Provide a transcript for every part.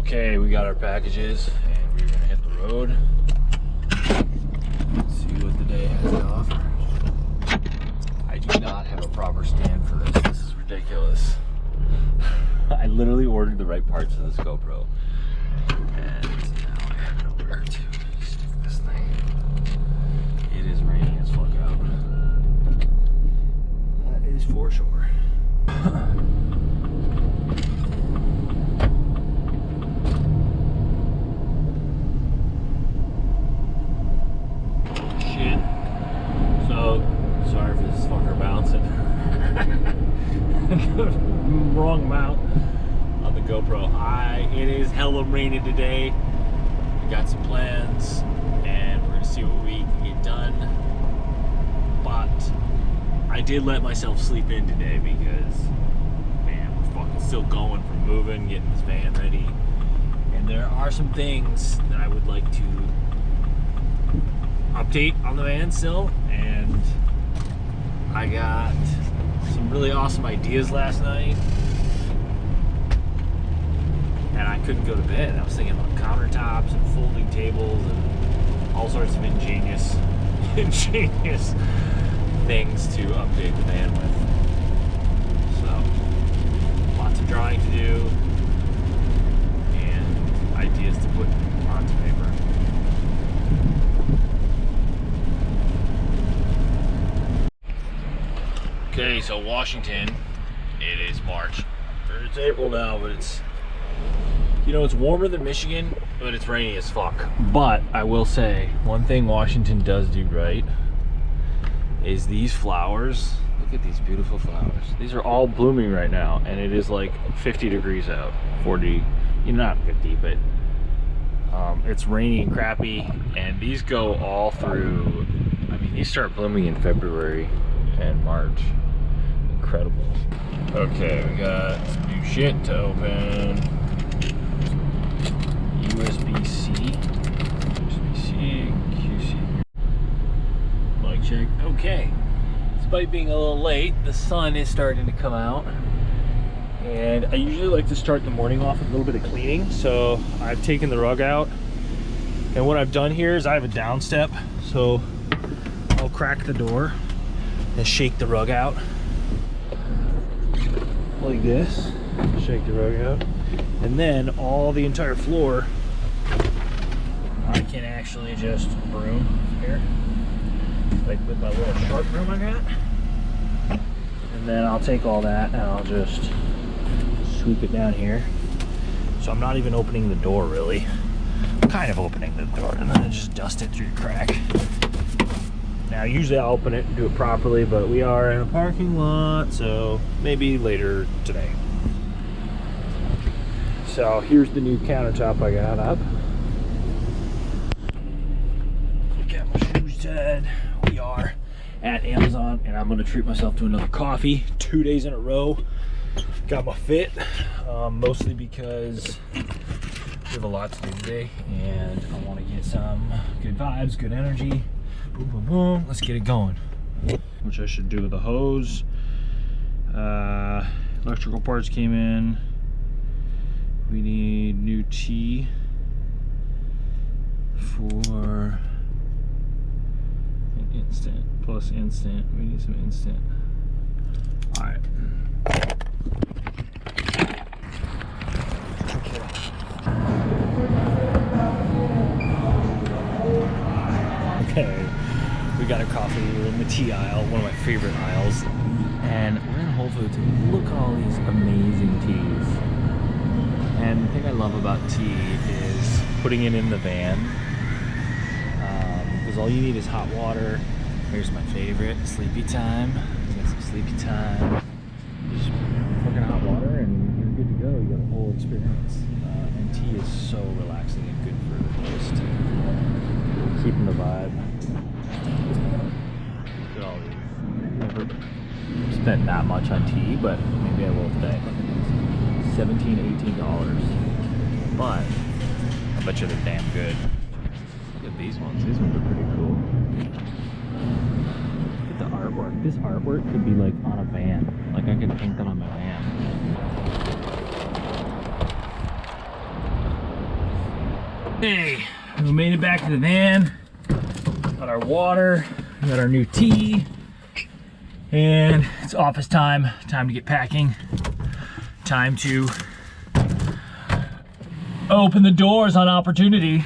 Okay, we got our packages and we're gonna hit the road. Let's see what the day has to offer. I do not have a proper stand for this. This is ridiculous. I literally ordered the right parts for this GoPro. And now I have nowhere to stick this thing. It is raining as fuck out. That is for sure. Shit. So, sorry for this fucker bouncing. Wrong mount on the GoPro. It is hella raining today. We got some plans and we're gonna see what we can get done. But I did let myself sleep in today because, man, we're fucking still going from moving, getting this van ready. And there are some things that I would like to update on the van still. And I got some really awesome ideas last night. And I couldn't go to bed. I was thinking about countertops and folding tables and all sorts of ingenious things to update the van with. So, lots of drawing to do and ideas to put onto paper. Okay, so Washington, it is March. Or it's April now, but it's, you know, it's warmer than Michigan, but it's rainy as fuck. But I will say, one thing Washington does do right is these flowers. Look at these beautiful flowers. These are all blooming right now, and it is like 50 degrees out, 40, not 50, but it's rainy and crappy, and these go all through. I mean, these start blooming in February and March. Incredible. Okay, we got some new shit to open. USB-C, QC. Mic check. Okay. Despite being a little late, the sun is starting to come out. And I usually like to start the morning off with a little bit of cleaning. So I've taken the rug out. And what I've done here is I have a down step. So I'll crack the door and shake the rug out. Like this. Shake the rug out. And then all the entire floor I can actually just broom here, like with my little sharp broom I got. And then I'll take all that and I'll just sweep it down here. So I'm not even opening the door really. I'm kind of opening the door, and then I just dust it through the crack. Now usually I'll open it and do it properly, but we are in a parking lot, so maybe later today. So here's the new countertop I got up. Got my shoes tied. We are at Amazon, and I'm gonna treat myself to another coffee 2 days in a row. Got my fit, mostly because we have a lot to do today, and I want to get some good vibes, good energy. Boom, boom, boom. Let's get it going. Which I should do with the hose. Electrical parts came in. We need new T for an instant, plus instant. We need some instant. All right. Okay, we got a coffee. We're in the tea aisle, one of my favorite aisles. And we're in Whole Foods, and look at all these amazing teas. And the thing I love about tea is putting it in the van, because all you need is hot water. Here's my favorite, sleepy time. We got some sleepy time. Just fucking hot water and you're good to go. You got a whole experience. And tea is so relaxing and good for just keeping the vibe. Look at all these. Never spent that much on tea, but maybe I will today. $17, $18, but I bet you they're damn good. Look at these ones. These ones are pretty cool. Look at the artwork. This artwork could be like on a van. Like I could paint that on my van. Hey, we made it back to the van. Got our water, we got our new tea, and it's office time. Time to get packing. Time to open the doors on opportunity.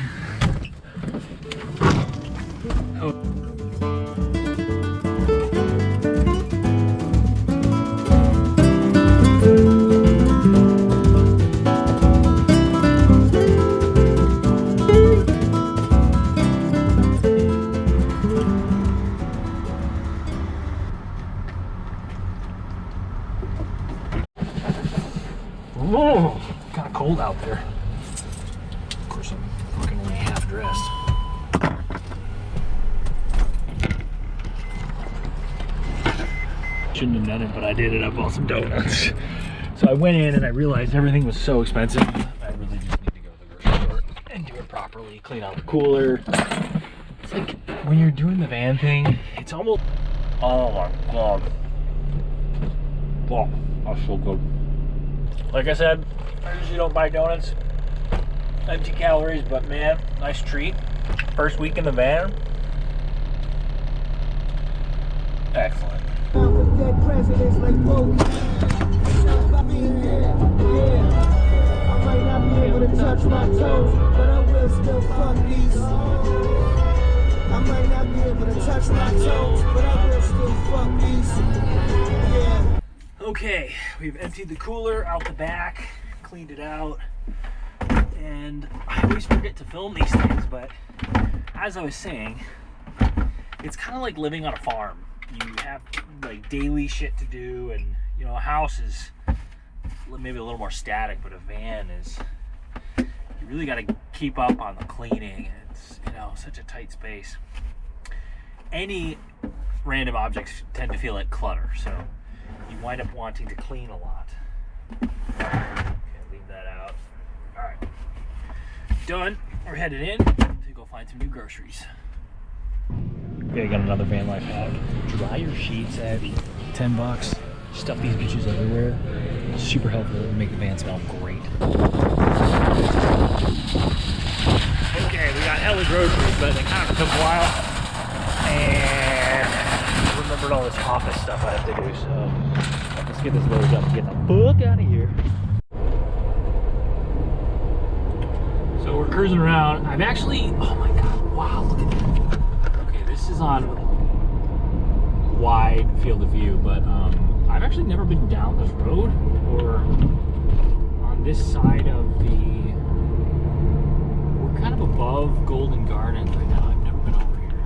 Oh, kind of cold out there. Of course, I'm fucking only half dressed. Shouldn't have done it, but I did it. I bought some donuts. So I went in and I realized everything was so expensive. I really just need to go to the grocery store and do it properly. Clean out the cooler. It's like when you're doing the van thing, it's almost. Oh my god. Oh, that's so good. Like I said, I usually don't buy donuts. Empty calories, but man, nice treat. First week in the van. Excellent. Dead presidents like Bowie. I might not be able to touch my toes, but I will still fuck these. I might not be able to touch my toes, but I will still fuck these. Yeah. Okay, we've emptied the cooler out the back, cleaned it out, and I always forget to film these things, but as I was saying, it's kind of like living on a farm. You have like daily shit to do, and you know, a house is maybe a little more static, but a van is, you really got to keep up on the cleaning. It's, you know, such a tight space. Any random objects tend to feel like clutter, so you wind up wanting to clean a lot. Okay, leave that out. All right, done. We're headed in to go find some new groceries. Okay, got another van life hack. Dry your sheets at $10. Stuff these bitches everywhere. Super helpful to make the van smell great. Okay, we got hella groceries, but they kind of took a while. And I remembered all this office stuff I have to do, so let's get this loaded up and get the fuck out of here. So we're cruising around. I've actually, oh my god, wow, look at that. Okay, this is on wide field of view, but I've actually never been down this road or on this side of the, we're kind of above Golden Gardens right now. I've never been over here.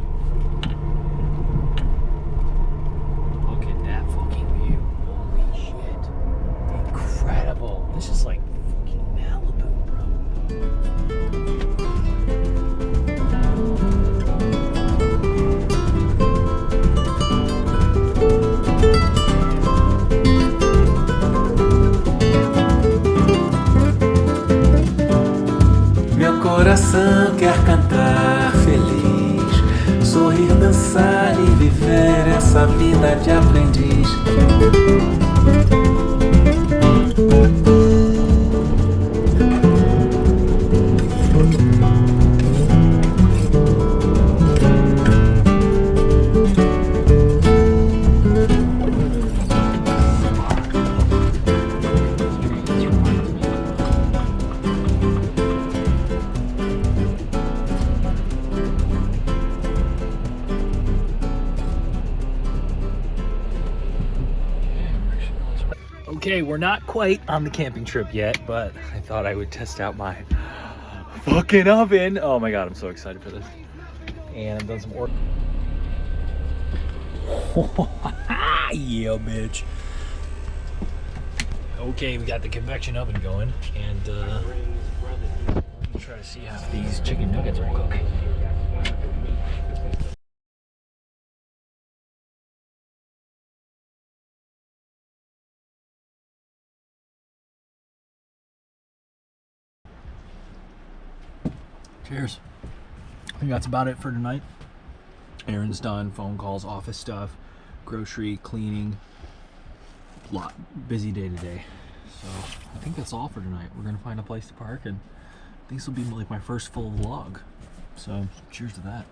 Look at that fucking view. Holy shit. Incredible. This is like fucking Malibu, bro. Meu coração quer cantar feliz, sorrir, dançar e viver essa vida de aprendiz. Okay, we're not quite on the camping trip yet, but I thought I would test out my fucking oven. Oh my god, I'm so excited for this. And I've done some work. Yeah, bitch. Okay, we got the convection oven going, and I'm gonna try to see how these chicken nuggets will cook. Cheers. I think that's about it for tonight. Errands done, phone calls, office stuff, grocery, cleaning. Busy day today. So I think that's all for tonight. We're gonna find a place to park and these will be like my first full vlog. So cheers to that.